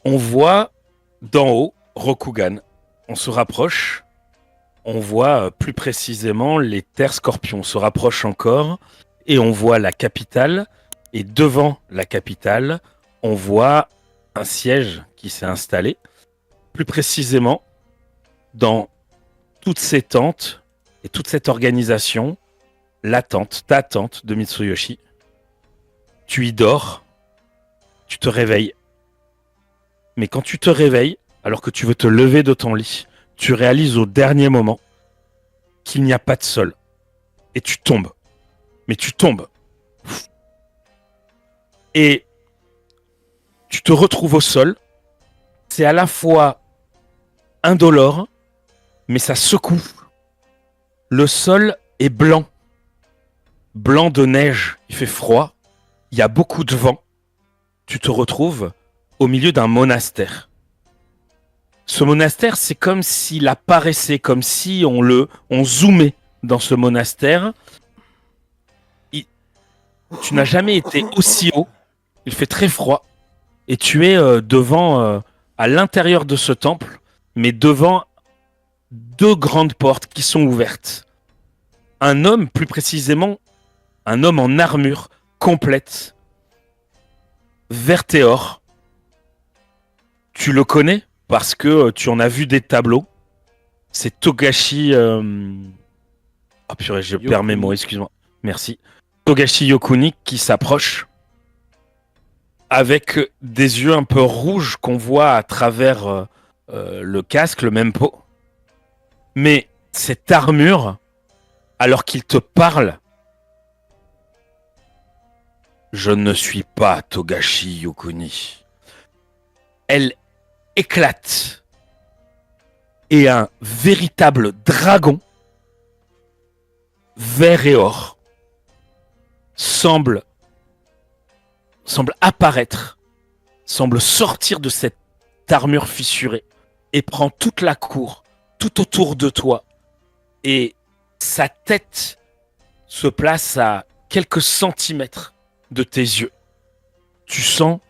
On voit d'en haut Rokugan. On se rapproche. On voit plus précisément les terres scorpions. On se rapproche encore et on voit la capitale. Et devant la capitale, on voit un siège qui s'est installé. Plus précisément, dans toutes ces tentes et toute cette organisation, la tente, ta tente de Mitsuyoshi, tu y dors, tu te réveilles. Mais quand tu te réveilles, alors que tu veux te lever de ton lit, tu réalises au dernier moment qu'il n'y a pas de sol. Et tu tombes. Mais tu tombes. Et tu te retrouves au sol. C'est à la fois indolore, mais ça secoue. Le sol est blanc. Blanc de neige. Il fait froid. Il y a beaucoup de vent. Tu te retrouves au milieu d'un monastère. Ce monastère, c'est comme s'il apparaissait, comme si on zoomait dans ce monastère. Tu n'as jamais été aussi haut. Il fait très froid. Et tu es à l'intérieur de ce temple, mais devant deux grandes portes qui sont ouvertes. Un homme, plus précisément, un homme en armure complète, vert et or. Tu le connais parce que tu en as vu des tableaux. C'est Togashi... Oh purée, je perds mes mots, excuse-moi. Merci. Togashi Yokuni qui s'approche avec des yeux un peu rouges qu'on voit à travers le casque, le même pot. Mais cette armure, alors qu'il te parle, je ne suis pas Togashi Yokuni. Elle éclate. Et un véritable dragon, vert et or, semble apparaître, semble sortir de cette armure fissurée et prend toute la cour, tout autour de toi. Et sa tête se place à quelques centimètres de tes yeux. Tu sens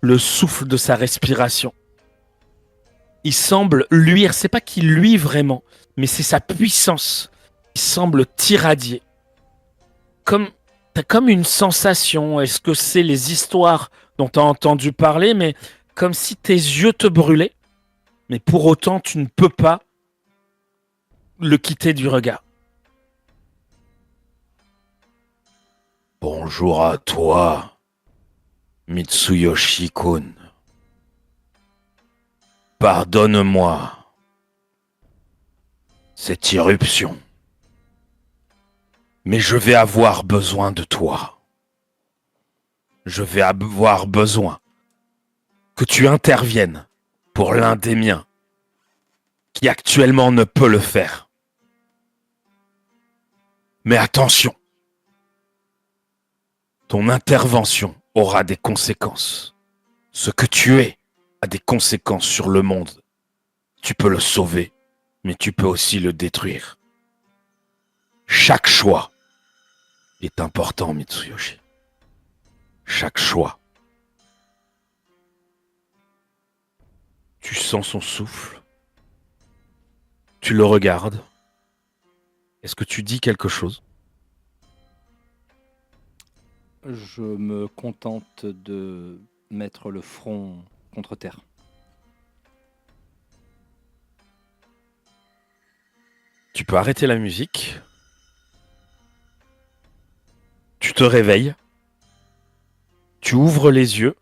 le souffle de sa respiration. Il semble luire, c'est pas qu'il luit vraiment, mais c'est sa puissance qui semble t'irradier. T'as comme une sensation, est-ce que c'est les histoires dont tu as entendu parler, mais comme si tes yeux te brûlaient, mais pour autant tu ne peux pas le quitter du regard. Bonjour à toi, Mitsuyoshi-kun. Pardonne-moi cette irruption. Mais je vais avoir besoin de toi. Je vais avoir besoin que tu interviennes pour l'un des miens qui actuellement ne peut le faire. Mais attention, ton intervention aura des conséquences. Ce que tu es a des conséquences sur le monde. Tu peux le sauver, mais tu peux aussi le détruire. Chaque choix est important, Mitsuyoshi. Chaque choix. Tu sens son souffle. Tu le regardes. Est-ce que tu dis quelque chose? Je me contente de mettre le front contre terre. Tu peux arrêter la musique. Tu te réveilles. Tu ouvres les yeux.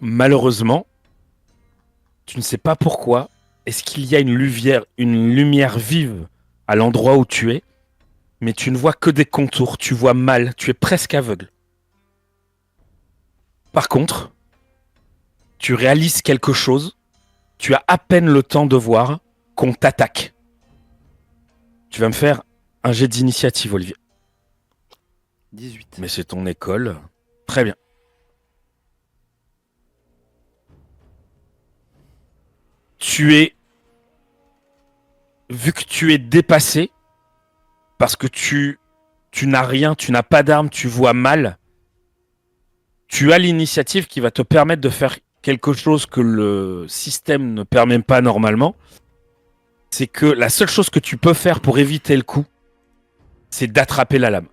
Malheureusement, tu ne sais pas pourquoi. Est-ce qu'il y a une lumière vive à l'endroit où tu es? Mais tu ne vois que des contours. Tu vois mal. Tu es presque aveugle. Par contre, tu réalises quelque chose. Tu as à peine le temps de voir qu'on t'attaque. Tu vas me faire un jet d'initiative, Olivier. 18. Mais c'est ton école. Très bien. Vu que tu es dépassé, parce que tu n'as rien, tu n'as pas d'arme, tu vois mal, tu as l'initiative qui va te permettre de faire quelque chose que le système ne permet pas normalement. C'est que la seule chose que tu peux faire pour éviter le coup, c'est d'attraper la lame.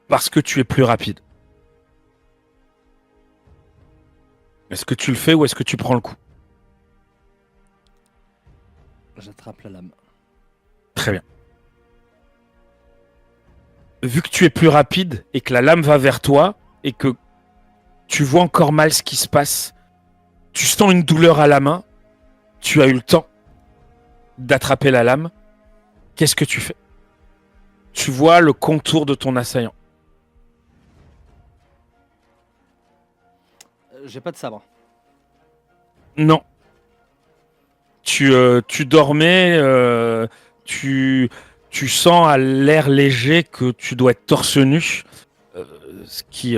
Parce que tu es plus rapide. Est-ce que tu le fais ou est-ce que tu prends le coup? J'attrape la lame. Très bien. Vu que tu es plus rapide et que la lame va vers toi et que tu vois encore mal ce qui se passe, tu sens une douleur à la main, tu as eu le temps d'attraper la lame, qu'est-ce que tu fais? Tu vois le contour de ton assaillant. J'ai pas de sabre. Non. Tu dormais, tu sens à l'air léger que tu dois être torse nu, euh, ce qui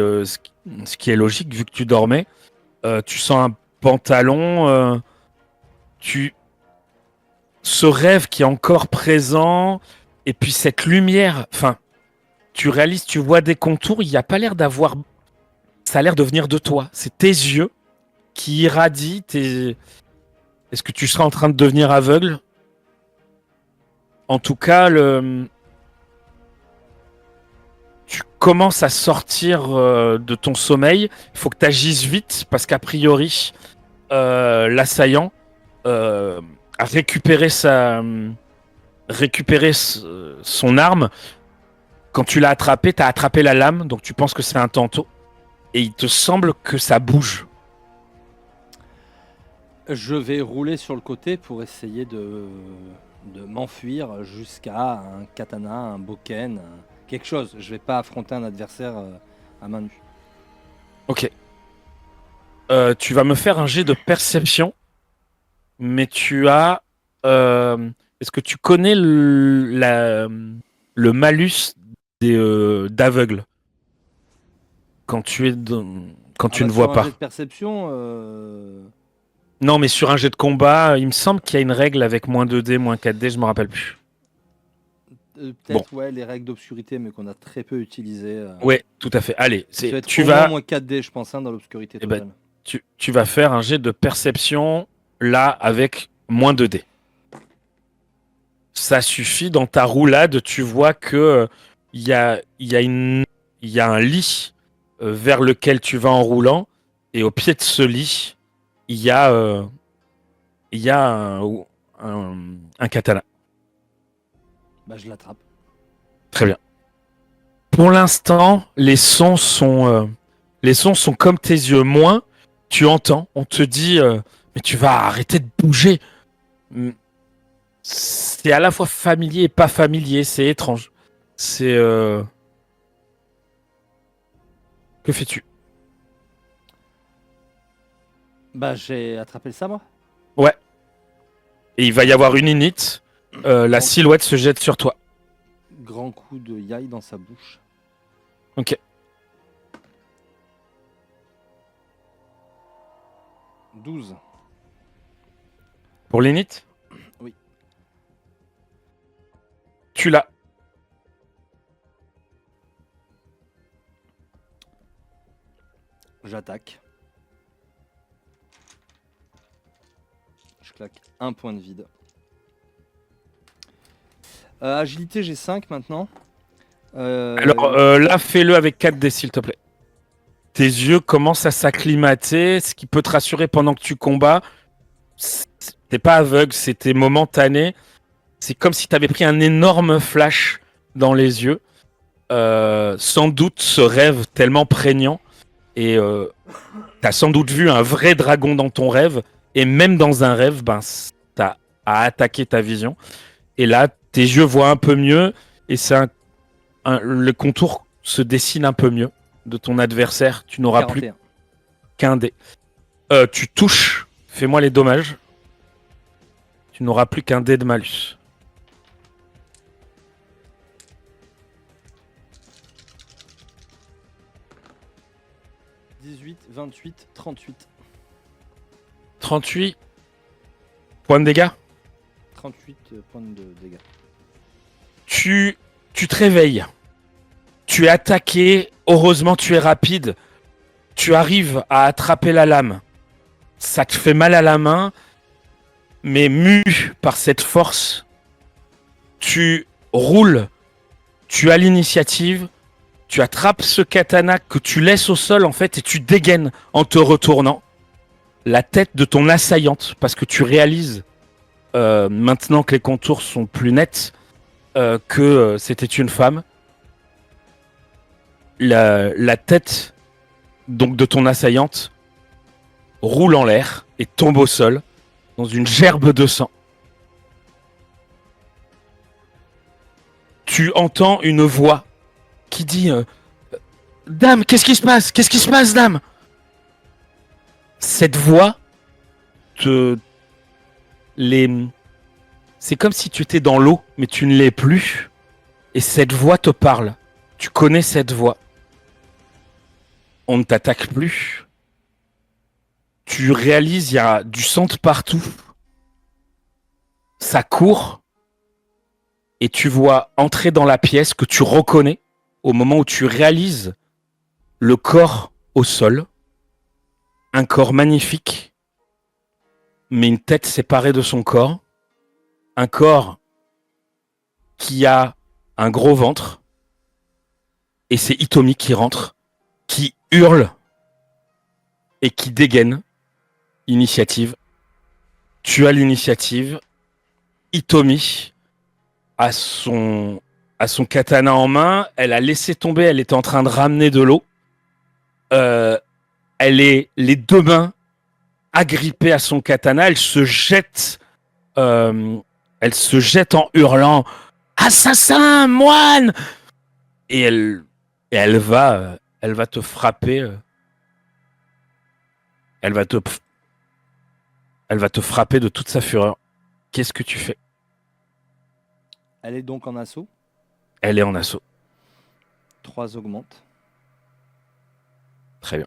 est logique vu que tu dormais. Tu sens un pantalon, ce rêve qui est encore présent, et puis cette lumière, enfin, tu réalises, tu vois des contours, il n'y a pas l'air d'avoir... Ça a l'air de venir de toi. C'est tes yeux qui irradient Est-ce que tu seras en train de devenir aveugle? En tout cas, tu commences à sortir de ton sommeil. Il faut que tu agisses vite parce qu'a priori, l'assaillant a récupéré son arme. Quand tu l'as attrapé, tu as attrapé la lame, donc tu penses que c'est un tantôt. Et il te semble que ça bouge. Je vais rouler sur le côté pour essayer de m'enfuir jusqu'à un katana, un bokken, quelque chose. Je vais pas affronter un adversaire à main nue. Ok. Tu vas me faire un jet de perception, mais tu as... est-ce que tu connais le malus d'aveugle quand tu es quand tu ne vois sur un pas? jet de perception, Non, mais sur un jet de combat, il me semble qu'il y a une règle avec moins 2D, moins 4D, je me rappelle plus. peut-être ouais, les règles d'obscurité, mais qu'on a très peu utilisées. Ouais, tout à fait. Allez, Ça doit être tu au moins vas... moins 4D, je pense, hein, dans l'obscurité Eh ben, totale. tu vas faire un jet de perception là avec moins 2D. Ça suffit. Dans ta roulade, tu vois que il y a un lit vers lequel tu vas en roulant, et au pied de ce lit, il y a un katana. Bah, je l'attrape. Très bien. Pour l'instant, les sons sont comme tes yeux. Moins, tu entends, on te dit, mais tu vas arrêter de bouger. C'est à la fois familier et pas familier, c'est étrange. C'est... Que fais-tu? Bah, j'ai attrapé le sabre. Ouais. Et il va y avoir une init. La silhouette se jette sur toi. Grand coup de yai dans sa bouche. Ok. 12. Pour l'init? Oui. Tu l'as. J'attaque. Je claque un point de vide. Agilité, j'ai 5 maintenant. Alors là, fais-le avec 4D, s'il te plaît. Tes yeux commencent à s'acclimater, ce qui peut te rassurer pendant que tu combats. T'es pas aveugle, c'était momentané. C'est comme si tu avais pris un énorme flash dans les yeux. Sans doute ce rêve tellement prégnant. Et t'as sans doute vu un vrai dragon dans ton rêve. Et même dans un rêve, ben, t'as à attaquer ta vision. Et là, tes yeux voient un peu mieux. Et le contour se dessine un peu mieux de ton adversaire. Tu n'auras 41. plus qu'un dé. Tu touches. Fais-moi les dommages. Tu n'auras plus qu'un dé de malus. 18, 28, 38. 38 points de dégâts. 38 points de dégâts. Tu te réveilles. Tu es attaqué. Heureusement, tu es rapide. Tu arrives à attraper la lame. Ça te fait mal à la main, mais mu par cette force, tu roules, tu as l'initiative, tu attrapes ce katana que tu laisses au sol en fait et tu dégaines en te retournant la tête de ton assaillante parce que tu réalises maintenant que les contours sont plus nets que c'était une femme. La tête donc de ton assaillante roule en l'air et tombe au sol dans une gerbe de sang. Tu entends une voix qui dit Dame, qu'est-ce qui se passe? Qu'est-ce qui se passe, dame? Cette voix te... C'est comme si tu étais dans l'eau, mais tu ne l'es plus. Et cette voix te parle. Tu connais cette voix. On ne t'attaque plus. Tu réalises, il y a du sang de partout. Ça court. Et tu vois entrer dans la pièce que tu reconnais au moment où tu réalises le corps au sol. Un corps magnifique, mais une tête séparée de son corps. Un corps qui a un gros ventre. Et c'est Hitomi qui rentre, qui hurle et qui dégaine. Initiative. Tu as l'initiative. Hitomi a son katana en main. Elle a laissé tomber. Elle était en train de ramener de l'eau. Elle est les deux mains agrippées à son katana. Elle se jette en hurlant Assassin, moine! Et elle va te frapper. Elle va te frapper de toute sa fureur. Qu'est-ce que tu fais? Elle est donc en assaut. Elle est en assaut. 3 augmente. Très bien.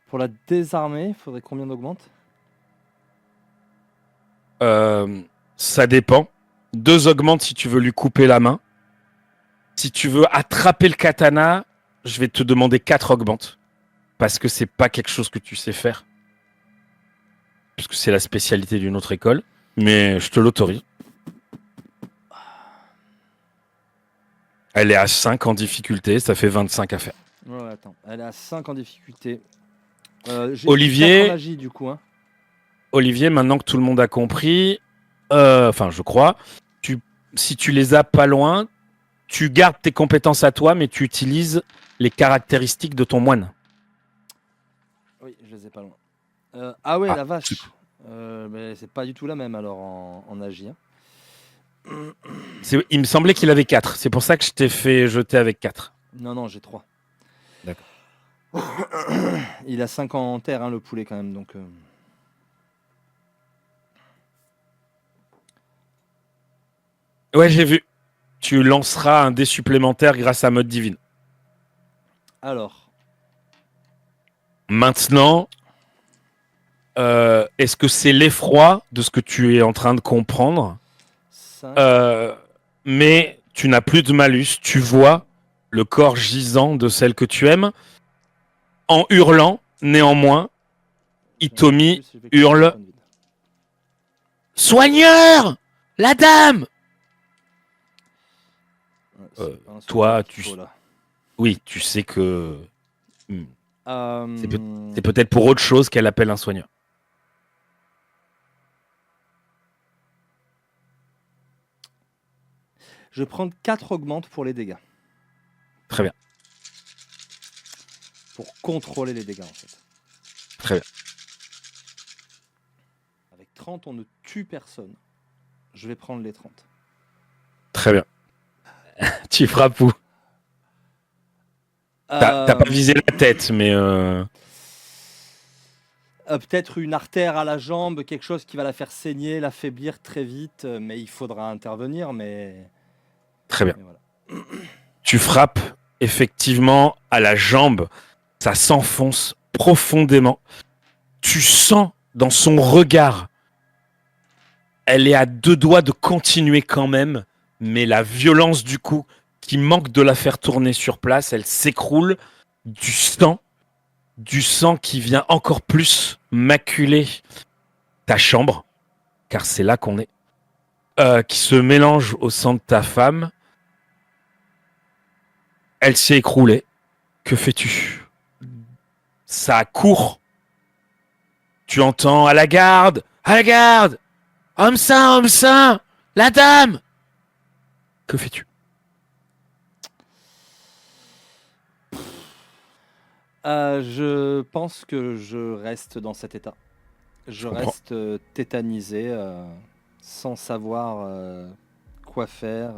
Pour la désarmer, il faudrait combien d'augmente? Ça dépend. 2 augmente si tu veux lui couper la main. Si tu veux attraper le katana, je vais te demander 4 augmente. Parce que c'est pas quelque chose que tu sais faire. Puisque c'est la spécialité d'une autre école. Mais je te l'autorise. Elle est à 5 en difficulté, ça fait 25 à faire. Ouais, attends. Elle est à 5 en difficulté. Olivier, 4 en magie, du coup. Hein. Olivier, maintenant que tout le monde a compris, enfin je crois, si tu les as pas loin, tu gardes tes compétences à toi, mais tu utilises les caractéristiques de ton moine. Oui, je les ai pas loin. Ah ouais, Ah, la vache. Mais c'est pas du tout la même alors en magie. Hein. Il me semblait qu'il avait 4, c'est pour ça que je t'ai fait jeter avec 4. Non, j'ai 3. D'accord. Il a 5 en terre, hein, le poulet quand même, donc... Ouais, j'ai vu. Tu lanceras un dé supplémentaire grâce à mode divine. Alors. Maintenant, est-ce que c'est l'effroi de ce que tu es en train de comprendre? Mais tu n'as plus de malus. Tu vois le corps gisant de celle que tu aimes. En hurlant, néanmoins, Hitomi hurle « Soigneur! La dame !» Toi, oui, tu sais que c'est peut-être pour autre chose qu'elle appelle un soigneur. Je vais prendre 4 augmentes pour les dégâts. Très bien. Pour contrôler les dégâts, en fait. Très bien. Avec 30, on ne tue personne. Je vais prendre les 30. Très bien. Tu frappes où? T'as pas visé la tête, mais... peut-être une artère à la jambe, quelque chose qui va la faire saigner, l'affaiblir très vite, mais il faudra intervenir, mais... Très bien. Voilà. Tu frappes effectivement à la jambe. Ça s'enfonce profondément. Tu sens dans son regard, elle est à 2 doigts de continuer quand même, mais la violence du coup qui manque de la faire tourner sur place. Elle s'écroule. Du sang. Du sang qui vient encore plus maculer ta chambre, car c'est là qu'on est. Qui se mélange au sang de ta femme. Elle s'est écroulée. Que fais-tu? Ça court. Tu entends à la garde! À la garde! Homme sain! La dame! Que fais-tu? Je pense que je reste dans cet état. Je Je comprends. reste tétanisé, sans savoir quoi faire.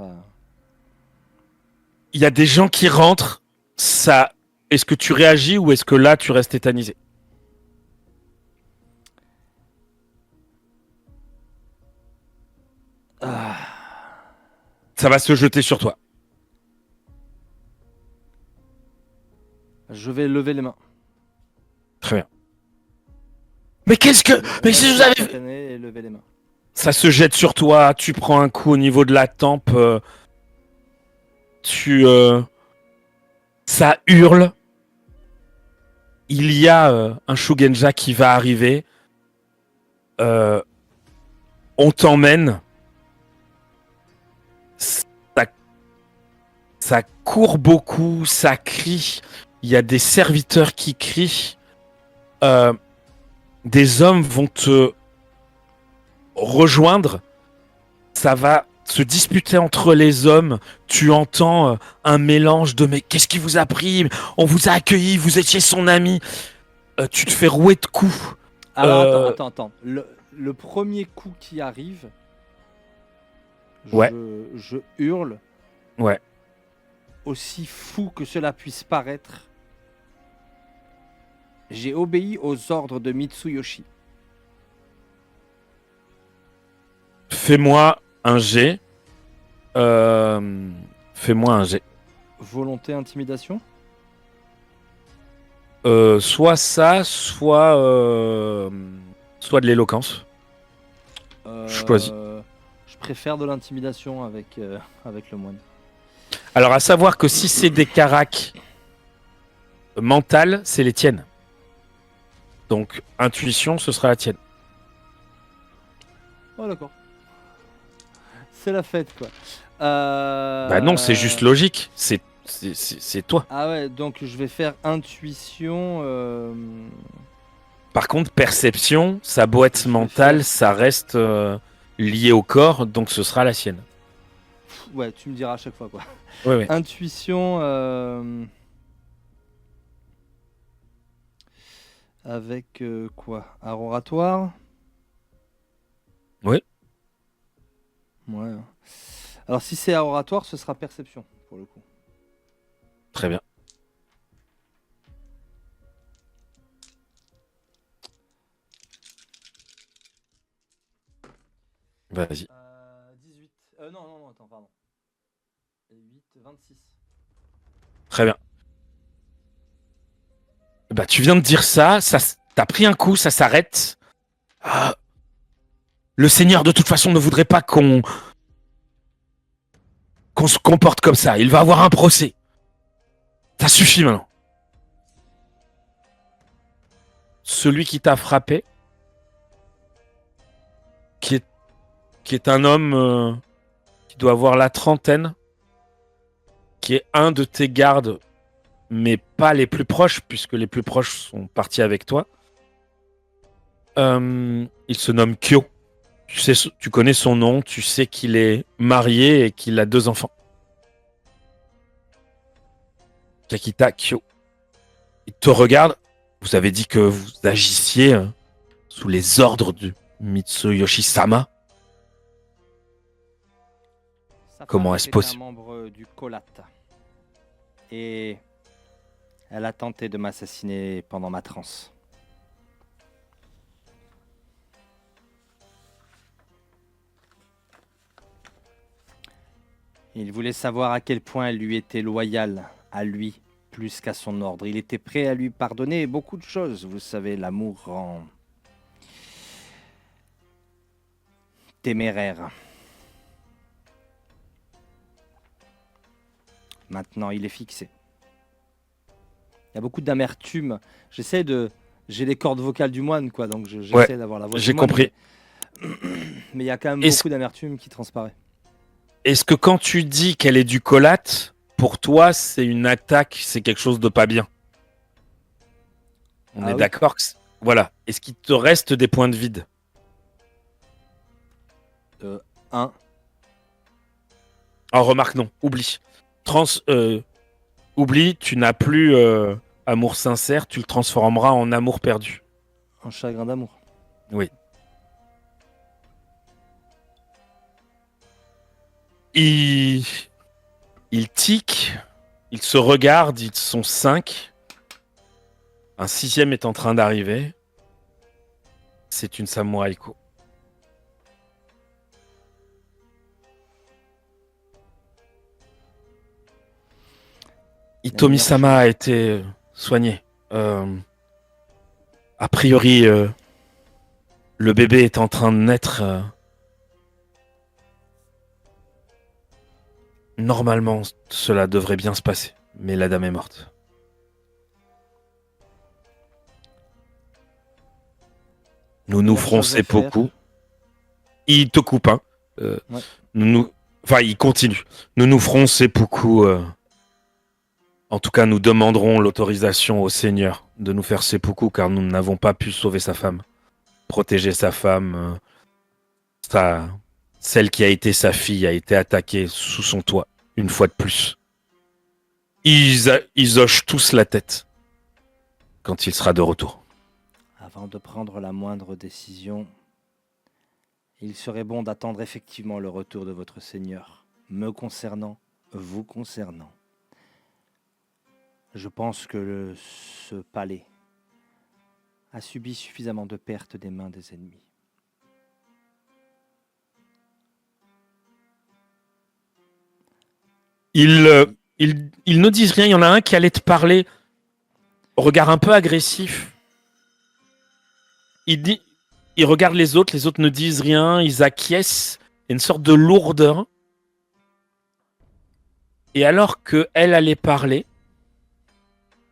Il y a des gens qui rentrent. Ça. Est-ce que tu réagis ou est-ce que là tu restes tétanisé? Ah, Ça va se jeter sur toi. je vais lever les mains. Très bien. Mais qu'est-ce que. Mais si vous Rester avez. tétané et lever les mains. Ça se jette sur toi. Tu prends un coup au niveau de la tempe. Tu. Ça hurle. Il y a un Shugenja qui va arriver. Euh, on t'emmène. Ça, ça court beaucoup, ça crie. Il y a des serviteurs qui crient. Euh, des hommes vont te rejoindre. Ça va se disputer entre les hommes. Tu entends un mélange de mais qu'est-ce qui vous a pris? On vous a accueilli, vous étiez son ami. Tu te fais rouer de coups. Alors attends. Le premier coup qui arrive, Ouais. je hurle, Ouais. aussi fou que cela puisse paraître. J'ai obéi aux ordres de Mitsuyoshi. Fais-moi un jet. Fais-moi un jet. Volonté, intimidation. Soit ça, soit de l'éloquence. Choisis. Je préfère de l'intimidation avec, avec le moine. Alors, à savoir que si c'est des caracs mentales, c'est les tiennes. Donc, intuition, ce sera la tienne. Oh d'accord. C'est la fête quoi. Bah non, c'est juste logique. C'est toi. Ah ouais, donc je vais faire intuition. Par contre, perception, sa boîte Je vais mentale, faire- ça reste lié au corps, donc ce sera la sienne. Ouais, tu me diras à chaque fois quoi. Oui, oui. Intuition avec quoi? Art oratoire? Oui. Ouais. Alors si c'est art oratoire, ce sera perception pour le coup. Très bien. Vas-y. 18. Non, attends, pardon. 8, 26. Très bien. Bah, tu viens de dire ça, t'as pris un coup, ça s'arrête. Ah, le Seigneur, de toute façon, ne voudrait pas qu'on se comporte comme ça. Il va avoir un procès. Ça suffit maintenant. Celui qui t'a frappé, qui est un homme qui doit avoir la trentaine, qui est un de tes gardes, mais pas les plus proches, puisque les plus proches sont partis avec toi. Il se nomme Kyo. Tu connais son nom, tu sais qu'il est marié et qu'il a 2 enfants. Kakita Kyo. Il te regarde. Vous avez dit que vous agissiez sous les ordres du Mitsuyoshi-sama. Sa Comment femme est-ce était possible? un membre du Kolat. Et elle a tenté de m'assassiner pendant ma transe. Il voulait savoir à quel point elle lui était loyale, à lui, plus qu'à son ordre. Il était prêt à lui pardonner beaucoup de choses. Vous savez, l'amour rend téméraire. Maintenant, il est fixé. Il y a beaucoup d'amertume. J'ai les cordes vocales du moine, quoi, donc j'essaie d'avoir la voix du J'ai moine. compris. Mais il y a quand même Est-ce beaucoup d'amertume qui transparaît. est-ce que quand tu dis qu'elle est du collate, pour toi, c'est une attaque, c'est quelque chose de pas bien? On est Oui. d'accord Voilà. Est-ce qu'il te reste des points de vide? 1. Oh, remarque, non. Oublie. Oublie, tu n'as plus amour sincère, tu le transformeras en amour perdu. En chagrin d'amour. Oui. Il tic, ils se regardent, ils sont 5. Un 6e est en train d'arriver. C'est une samouraïko. Itomi-sama a été soigné. A priori, le bébé est en train de naître. Normalement, cela devrait bien se passer. Mais la dame est morte. Nous ferons seppuku. Il te coupe, hein. Ouais. Enfin, il continue. Nous ferons seppuku. En tout cas, nous demanderons l'autorisation au Seigneur de nous faire seppuku car nous n'avons pas pu sauver sa femme. Protéger sa femme. Celle qui a été sa fille a été attaquée sous son toit, une fois de plus. Ils hochent tous la tête quand il sera de retour. Avant de prendre la moindre décision, il serait bon d'attendre effectivement le retour de votre Seigneur, me concernant, vous concernant. Je pense que ce palais a subi suffisamment de pertes des mains des ennemis. Ils ne disent rien. Il y en a un qui allait te parler, regard un peu agressif. Il regarde les autres ne disent rien, ils acquiescent. Il y a une sorte de lourdeur. Et alors qu'elle allait parler,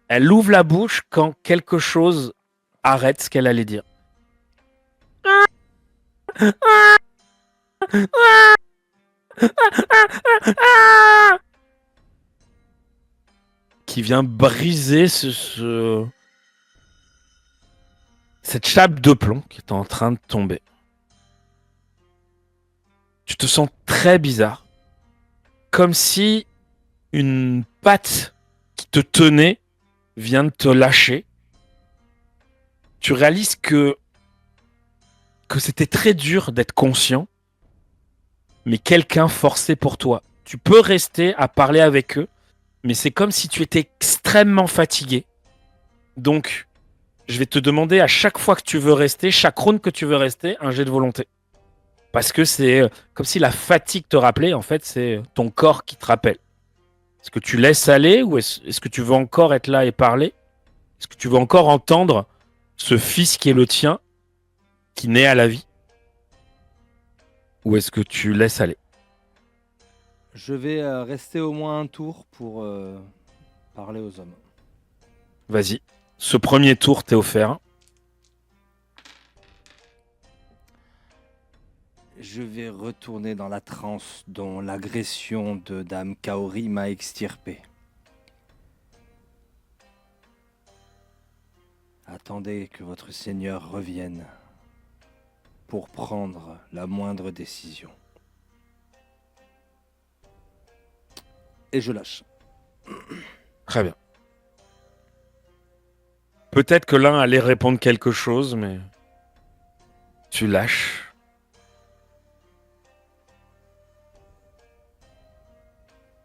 elle ouvre la bouche quand quelque chose arrête ce qu'elle allait dire. Qui vient briser cette chape de plomb qui est en train de tomber. Tu te sens très bizarre. Comme si une patte qui te tenait vient de te lâcher. Tu réalises que c'était très dur d'être conscient, mais quelqu'un forçait pour toi. Tu peux rester à parler avec eux, mais c'est comme si tu étais extrêmement fatigué. Donc, je vais te demander à chaque fois que tu veux rester, chaque round que tu veux rester, un jet de volonté. Parce que c'est comme si la fatigue te rappelait, en fait, c'est ton corps qui te rappelle. Est-ce que tu laisses aller ou est-ce que tu veux encore être là et parler? Est-ce que tu veux encore entendre ce fils qui est le tien, qui naît à la vie? Ou est-ce que tu laisses aller? Je vais rester au moins un tour pour parler aux hommes. Vas-y. Ce premier tour t'est offert. Je vais retourner dans la transe dont l'agression de Dame Kaori m'a extirpé. Attendez que votre Seigneur revienne pour prendre la moindre décision. Et je lâche. Très bien. Peut-être que l'un allait répondre quelque chose, mais tu lâches.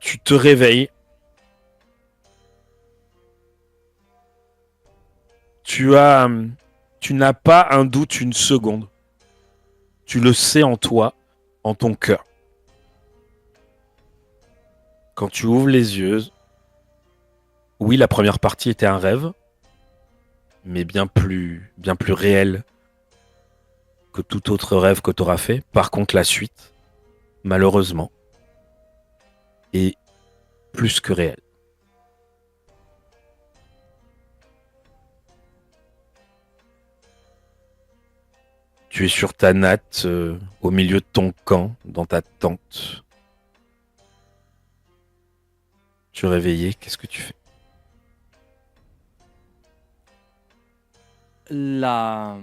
Tu te réveilles. Tu n'as pas un doute une seconde. Tu le sais en toi, en ton cœur. Quand tu ouvres les yeux, oui, la première partie était un rêve, mais bien plus réel que tout autre rêve que tu auras fait. Par contre, la suite, malheureusement, est plus que réel. Tu es sur ta natte, au milieu de ton camp, dans ta tente. Tu es réveillé, qu'est-ce que tu fais? La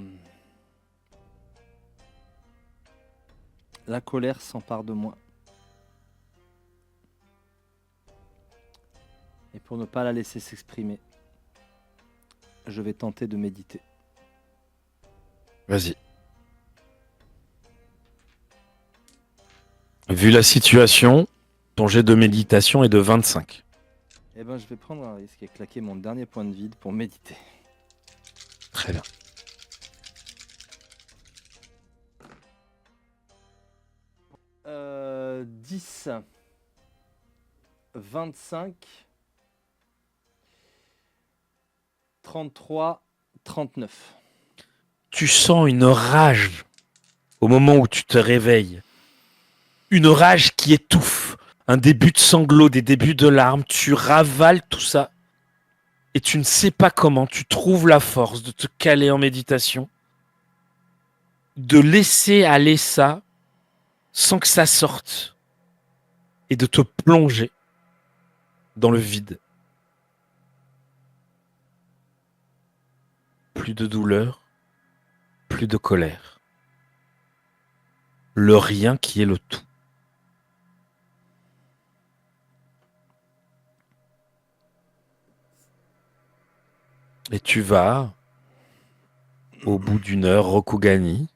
colère s'empare de moi. Et pour ne pas la laisser s'exprimer, je vais tenter de méditer. Vas-y. Vu la situation, ton jet de méditation est de 25. Eh ben, je vais prendre un risque et claquer mon dernier point de vide pour méditer. Très bien. Euh, 10, 25, 33, 39. Tu sens une rage au moment où tu te réveilles. Une rage qui étouffe. Un début de sanglots, des débuts de larmes. Tu ravales tout ça. Et tu ne sais pas comment tu trouves la force de te caler en méditation. De laisser aller ça sans que ça sorte. Et de te plonger dans le vide. Plus de douleur. Plus de colère. Le rien qui est le tout. Et tu vas, au bout d'une heure, Rokugani,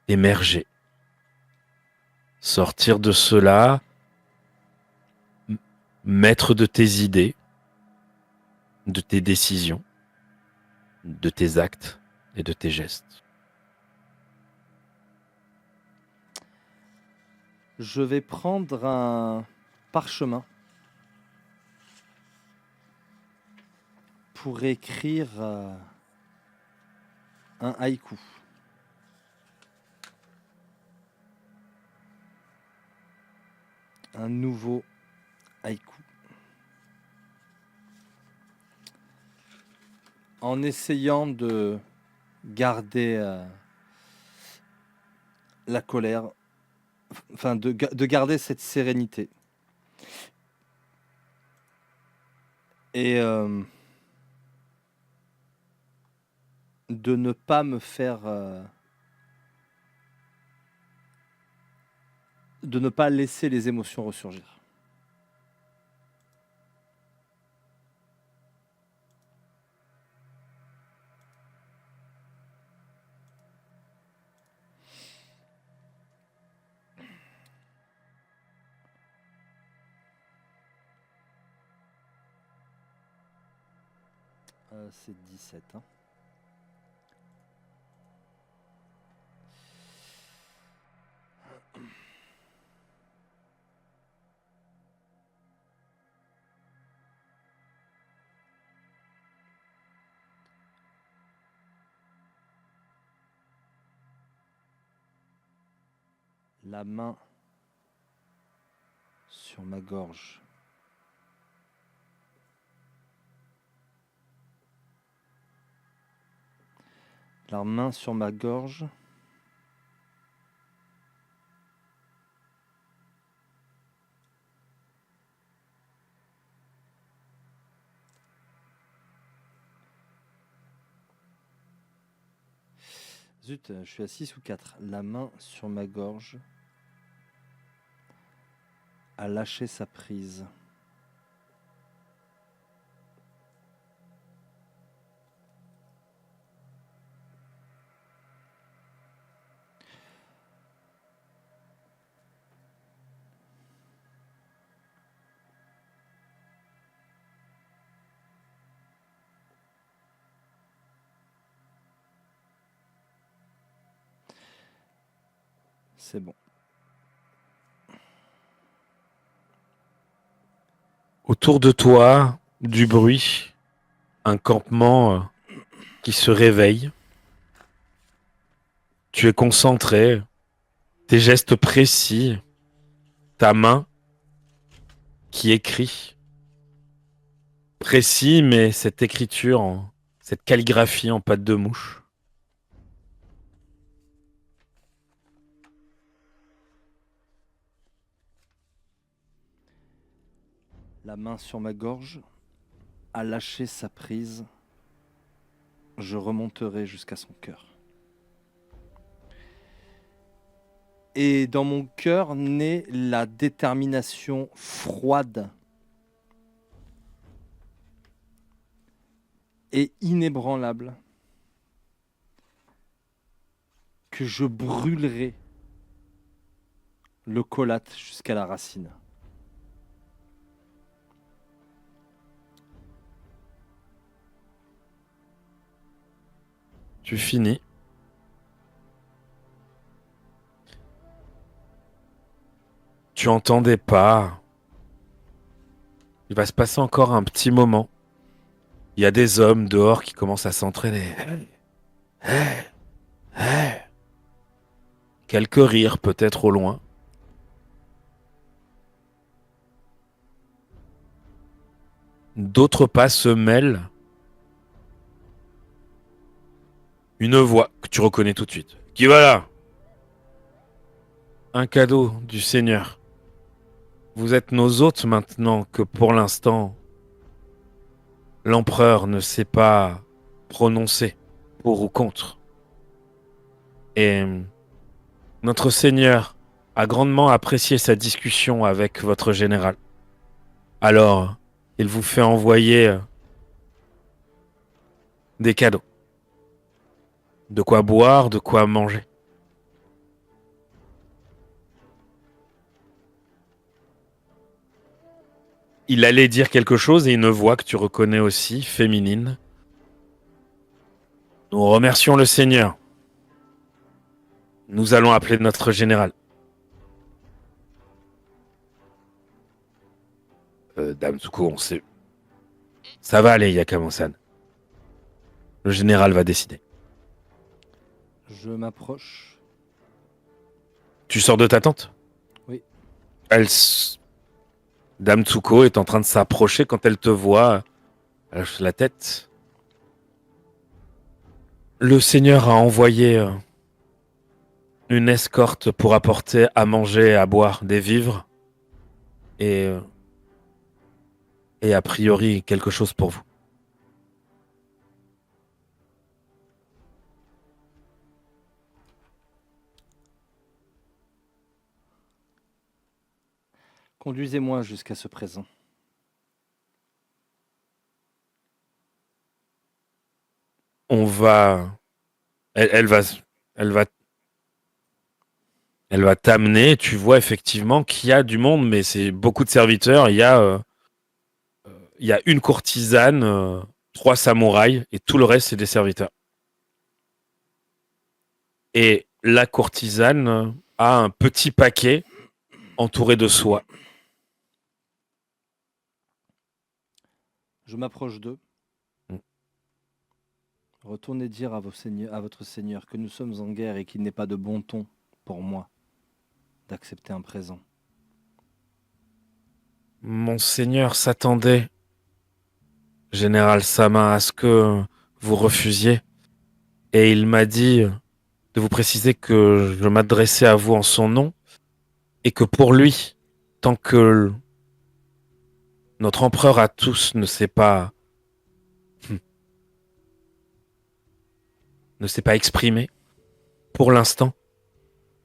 émerger. Sortir de cela, maître de tes idées, de tes décisions, de tes actes et de tes gestes. Je vais prendre un parchemin pour écrire un haïku. Un nouveau haïku. En essayant de garder la colère, enfin de garder cette sérénité. Et de ne pas me faire... de ne pas laisser les émotions ressurgir. C'est 17. Hein. La main sur ma gorge. La main sur ma gorge. Zut, je suis à 6 ou 4. La main sur ma gorge a lâché sa prise. C'est bon. Autour de toi, du bruit, un campement qui se réveille. Tu es concentré, tes gestes précis, ta main qui écrit. Précis, mais cette écriture, cette calligraphie en patte de mouche. La main sur ma gorge a lâché sa prise. Je remonterai jusqu'à son cœur. Et dans mon cœur naît la détermination froide et inébranlable que je brûlerai le colate jusqu'à la racine. Tu finis. Tu entends des pas. Il va se passer encore un petit moment. Il y a des hommes dehors qui commencent à s'entraîner. Quelques rires peut-être au loin. D'autres pas se mêlent. Une voix que tu reconnais tout de suite. Qui va là? Un cadeau du Seigneur. Vous êtes nos hôtes maintenant que pour l'instant, l'empereur ne s'est pas prononcé pour ou contre. Et notre Seigneur a grandement apprécié sa discussion avec votre général. Alors, il vous fait envoyer des cadeaux. De quoi boire, de quoi manger. Il allait dire quelque chose et une voix que tu reconnais aussi, féminine. Nous remercions le Seigneur. Nous allons appeler notre général. Dame Tsuko, on sait. Ça va aller, Yakamosan. Le général va décider. Je m'approche. Tu sors de ta tente? Oui. Dame Tsuko est en train de s'approcher quand elle te voit. Elle hoche la tête. Le Seigneur a envoyé une escorte pour apporter à manger et à boire des vivres. Et a priori quelque chose pour vous. Conduisez-moi jusqu'à ce présent. On va... Elle va... Elle va t'amener. Tu vois effectivement qu'il y a du monde, mais c'est beaucoup de serviteurs. Il y a une courtisane, 3 samouraïs, et tout le reste, c'est des serviteurs. Et la courtisane a un petit paquet entouré de soie. Je m'approche d'eux. Retournez dire à votre Seigneur que nous sommes en guerre et qu'il n'est pas de bon ton pour moi d'accepter un présent. Mon Seigneur s'attendait, Général Sama, à ce que vous refusiez. Et il m'a dit de vous préciser que je m'adressais à vous en son nom et que pour lui, tant que notre empereur à tous ne s'est pas exprimé, pour l'instant,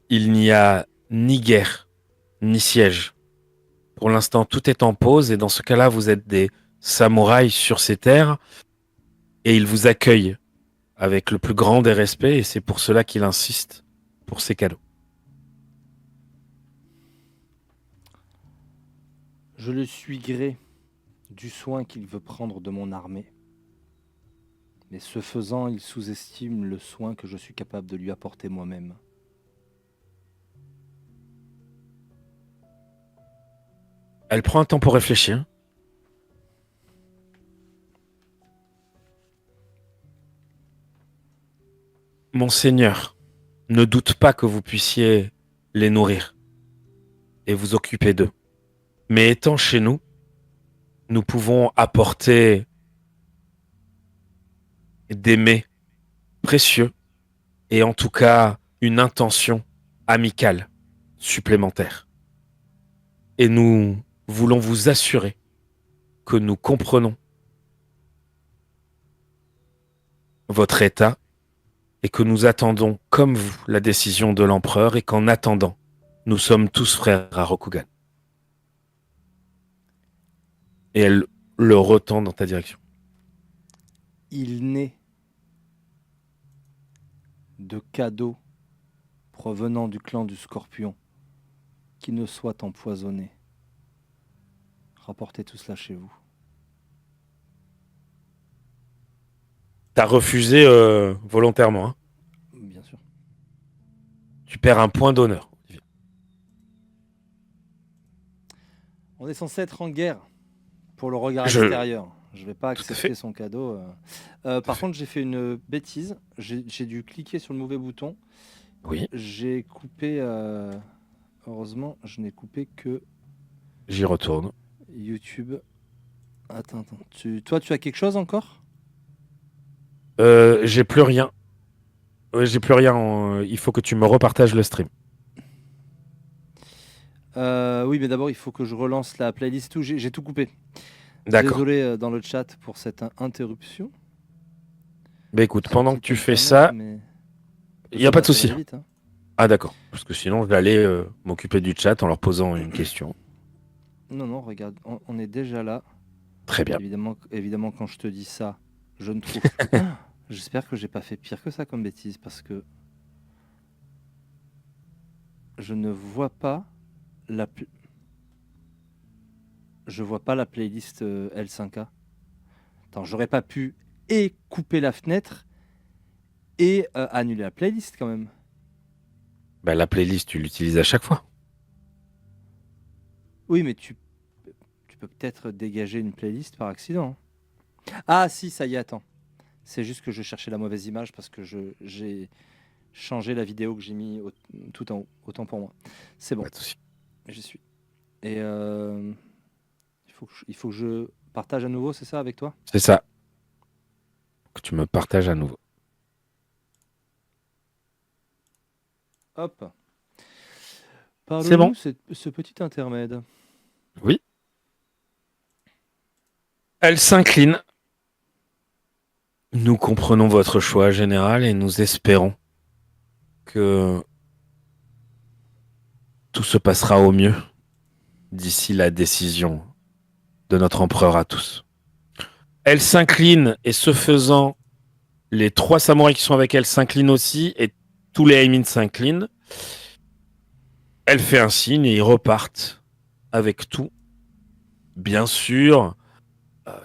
il n'y a ni guerre, ni siège. Pour l'instant, tout est en pause et dans ce cas-là, vous êtes des samouraïs sur ces terres et il vous accueille avec le plus grand des respects et c'est pour cela qu'il insiste pour ces cadeaux. Je le suis gré du soin qu'il veut prendre de mon armée. Mais ce faisant, il sous-estime le soin que je suis capable de lui apporter moi-même. Elle prend un temps pour réfléchir. Monseigneur, ne doute pas que vous puissiez les nourrir et vous occuper d'eux. Mais étant chez nous, nous pouvons apporter des mets précieux et en tout cas une intention amicale supplémentaire. Et nous voulons vous assurer que nous comprenons votre état et que nous attendons, comme vous, la décision de l'empereur et qu'en attendant, nous sommes tous frères à Rokugan. Et elle le retend dans ta direction. Il n'est de cadeaux provenant du clan du Scorpion qui ne soit empoisonné. Rapportez tout cela chez vous. T'as refusé volontairement. Hein. Bien sûr. Tu perds un point d'honneur. On est censé être en guerre pour le regard Je- extérieur. Je vais pas Tout à accepter fait. son cadeau. Par contre, j'ai fait une bêtise. J'ai dû cliquer sur le mauvais bouton. Oui, J'ai coupé. Heureusement, je n'ai coupé que j'y retourne. YouTube. Attends. Toi, tu as quelque chose encore? J'ai plus rien. J'ai plus rien. Il faut que tu me repartages le stream. Oui, mais d'abord, il faut que je relance la playlist. J'ai tout coupé. D'accord. Désolé dans le chat pour cette interruption. Bah écoute, Sur pendant que type tu fais internet, ça, mais il n'y a pas de ça va souci. aller vite. Hein. Ah d'accord. Parce que sinon, j'allais m'occuper du chat en leur posant une question. Non, regarde, on est déjà là. Très bien. Évidemment, quand je te dis ça, je ne trouve. J'espère que j'ai pas fait pire que ça comme bêtise parce que je ne vois pas je vois pas la playlist L5A. Attends, j'aurais pas pu et couper la fenêtre et annuler la playlist quand même. Bah, la playlist, tu l'utilises à chaque fois. Oui, mais tu peux peut-être dégager une playlist par accident. Ah si, ça y est, attends. C'est juste que je cherchais la mauvaise image parce que j'ai changé la vidéo que j'ai mis tout en haut. Autant pour moi. C'est bon, Pas de souci. j'y suis. Et il faut que je partage à nouveau, c'est ça, avec toi? C'est ça. Que tu me partages à nouveau. Hop. C'est bon. Parle-nous ce petit intermède. Oui. Elle s'incline. Nous comprenons votre choix général et nous espérons que tout se passera au mieux d'ici la décision de notre empereur à tous. Elle s'incline et ce faisant, les 3 samouraïs qui sont avec elle s'inclinent aussi et tous les Aimin s'inclinent. Elle fait un signe et ils repartent avec tout. Bien sûr,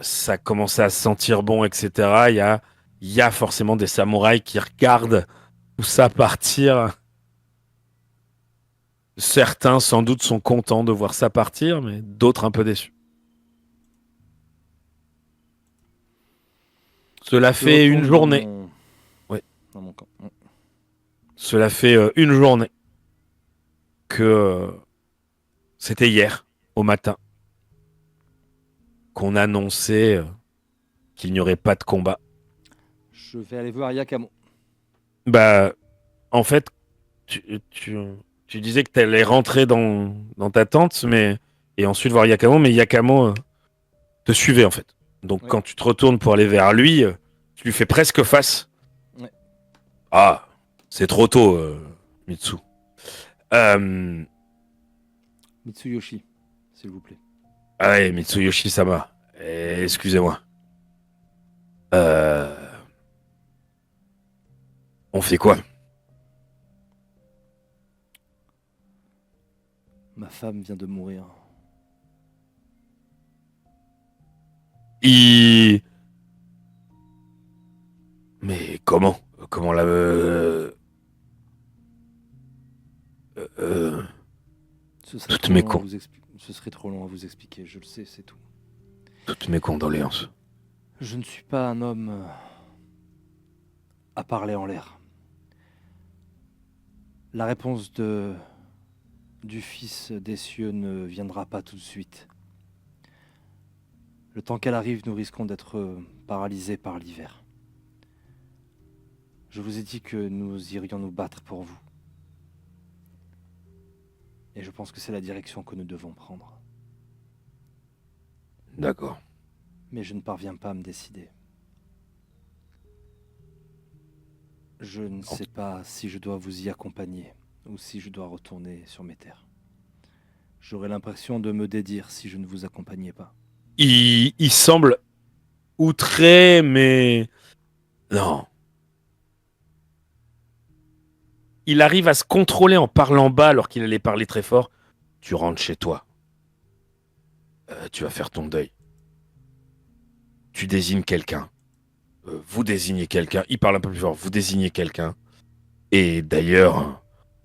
ça commence à sentir bon, etc. Il y a forcément des samouraïs qui regardent tout ça partir. Certains, sans doute, sont contents de voir ça partir, mais d'autres un peu déçus. Cela Je fait une retourne journée. Ouais. dans mon camp. Cela fait une journée que c'était hier, au matin, qu'on annonçait qu'il n'y aurait pas de combat. Je vais aller voir Yakamo. Bah, en fait, tu disais que tu allais rentrer dans ta tente, et ensuite voir Yakamo, mais Yakamo te suivait, en fait. Donc, Oui. quand tu te retournes pour aller vers lui, tu lui fais presque face. Ouais. Ah, c'est trop tôt, Mitsu. Euh, Mitsuyoshi, s'il vous plaît. ah ouais, Mitsuyoshi-sama. Excusez-moi. Euh, on fait quoi? Ma femme vient de mourir. Il... Mais comment? Comment la... Ce serait toutes trop mes long à con... ce serait trop long à vous expliquer, je le sais, c'est tout. toutes mes condoléances. Je ne suis pas un homme à parler en l'air. La réponse de du Fils des cieux ne viendra pas tout de suite. Le temps qu'elle arrive, nous risquons d'être paralysés par l'hiver. Je vous ai dit que nous irions nous battre pour vous. Et je pense que c'est la direction que nous devons prendre. D'accord. Mais je ne parviens pas à me décider. Je ne sais pas si je dois vous y accompagner ou si je dois retourner sur mes terres. J'aurais l'impression de me dédire si je ne vous accompagnais pas. Il semble outré, mais non. Il arrive à se contrôler en parlant bas alors qu'il allait parler très fort. Tu rentres chez toi. Tu vas faire ton deuil. Tu désignes quelqu'un. Vous désignez quelqu'un. Il parle un peu plus fort. Vous désignez quelqu'un. Et d'ailleurs,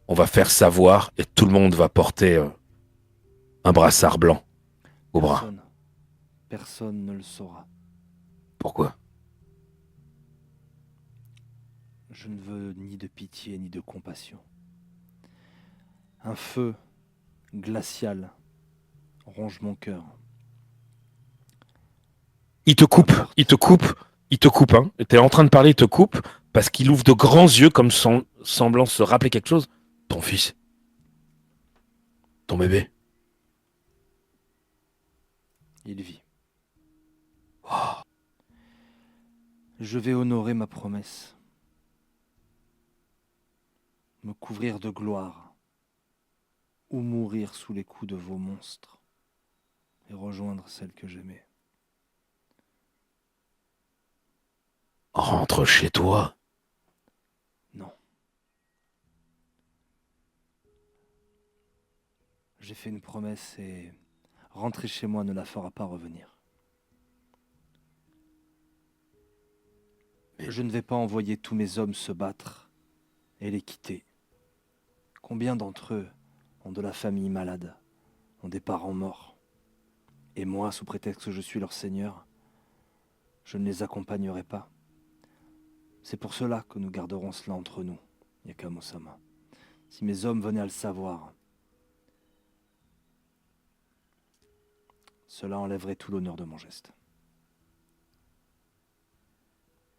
on va faire savoir et tout le monde va porter un brassard blanc au bras. Personne ne le saura. Pourquoi? Je ne veux ni de pitié ni de compassion. Un feu glacial ronge mon cœur. Il te coupe, hein. T'es en train de parler, il te coupe, parce qu'il ouvre de grands yeux comme semblant se rappeler quelque chose. Ton fils. Ton bébé. Il vit. Oh. Je vais honorer ma promesse. Me couvrir de gloire. Ou mourir sous les coups de vos monstres. Et rejoindre celle que j'aimais. Rentre chez toi. Non. J'ai fait une promesse et rentrer chez moi ne la fera pas revenir. Je ne vais pas envoyer tous mes hommes se battre et les quitter. Combien d'entre eux ont de la famille malade, ont des parents morts? Et moi, sous prétexte que je suis leur seigneur, je ne les accompagnerai pas. C'est pour cela que nous garderons cela entre nous, Yakamo-sama. Si mes hommes venaient à le savoir, cela enlèverait tout l'honneur de mon geste.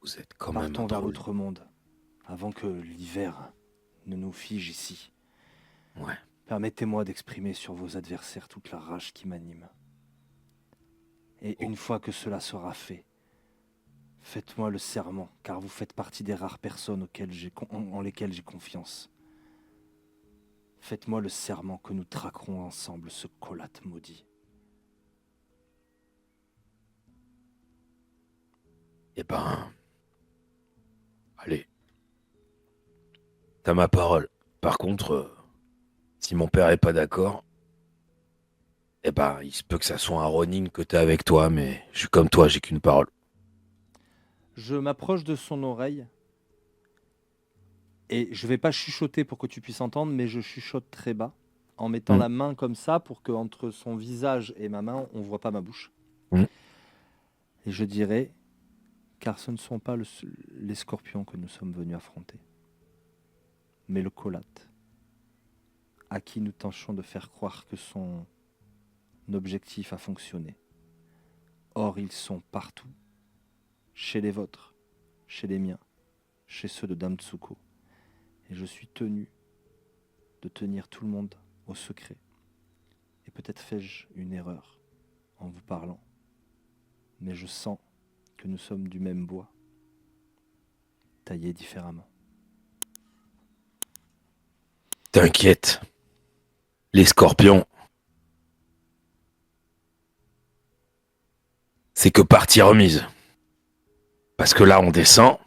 Vous êtes quand même Partons vers l'autre monde, avant que l'hiver ne nous fige ici. Ouais. Permettez-moi d'exprimer sur vos adversaires toute la rage qui m'anime. Et une fois que cela sera fait, faites-moi le serment, car vous faites partie des rares personnes en lesquelles j'ai confiance. Faites-moi le serment que nous traquerons ensemble ce colate maudit. Eh ben... Allez. T'as ma parole. Par contre, si mon père est pas d'accord, eh ben, il se peut que ça soit un Ronin que t'as avec toi, mais je suis comme toi, j'ai qu'une parole. Je m'approche de son oreille et je vais pas chuchoter pour que tu puisses entendre, mais je chuchote très bas en mettant la main comme ça pour que entre son visage et ma main, on voit pas ma bouche. Et je dirais, car ce ne sont pas les scorpions que nous sommes venus affronter, mais le colate, à qui nous tâchons de faire croire que son objectif a fonctionné. Or, ils sont partout, chez les vôtres, chez les miens, chez ceux de Dame Tsuko. Et je suis tenu de tenir tout le monde au secret. Et peut-être fais-je une erreur en vous parlant, mais je sens que nous sommes du même bois, taillés différemment. T'inquiète. Les scorpions, c'est que partie remise. Parce que là, on descend.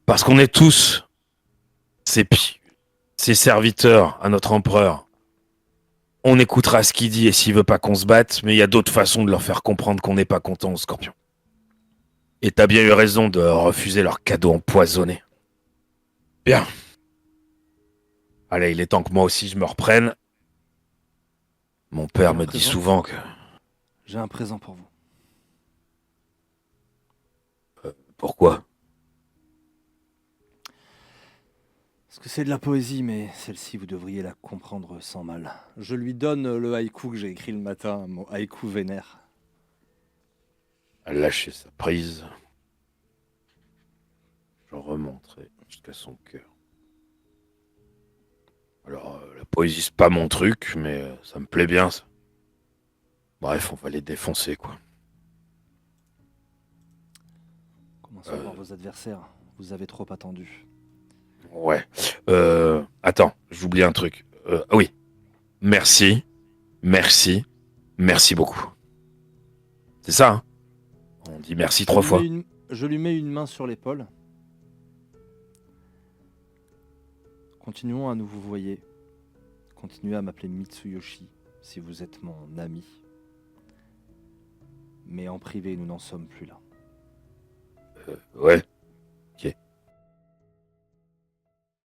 Parce qu'on est tous ses serviteurs à notre empereur. On écoutera ce qu'il dit et s'il veut pas qu'on se batte, mais il y a d'autres façons de leur faire comprendre qu'on n'est pas content aux scorpions. Et t'as bien eu raison de refuser leur cadeau empoisonné. Bien. Allez, il est temps que moi aussi je me reprenne. Mon père me dit souvent que... J'ai un présent pour vous. Pourquoi? Parce que c'est de la poésie, mais celle-ci, vous devriez la comprendre sans mal. Je lui donne le haïku que j'ai écrit le matin, mon haïku vénère. À lâcher sa prise, j'en remonterai jusqu'à son cœur. Alors, la poésie, c'est pas mon truc, mais ça me plaît bien, ça. Bref, on va les défoncer, quoi. Commencez à voir vos adversaires. Vous avez trop attendu. Ouais. Attends, j'oublie un truc. Oui. Merci, merci, merci beaucoup. C'est ça, hein? On dit merci 3 fois. Je lui mets une main sur l'épaule. Continuons à nous vous voyez. Continuez à m'appeler Mitsuyoshi si vous êtes mon ami. Mais en privé, nous n'en sommes plus là. Ouais.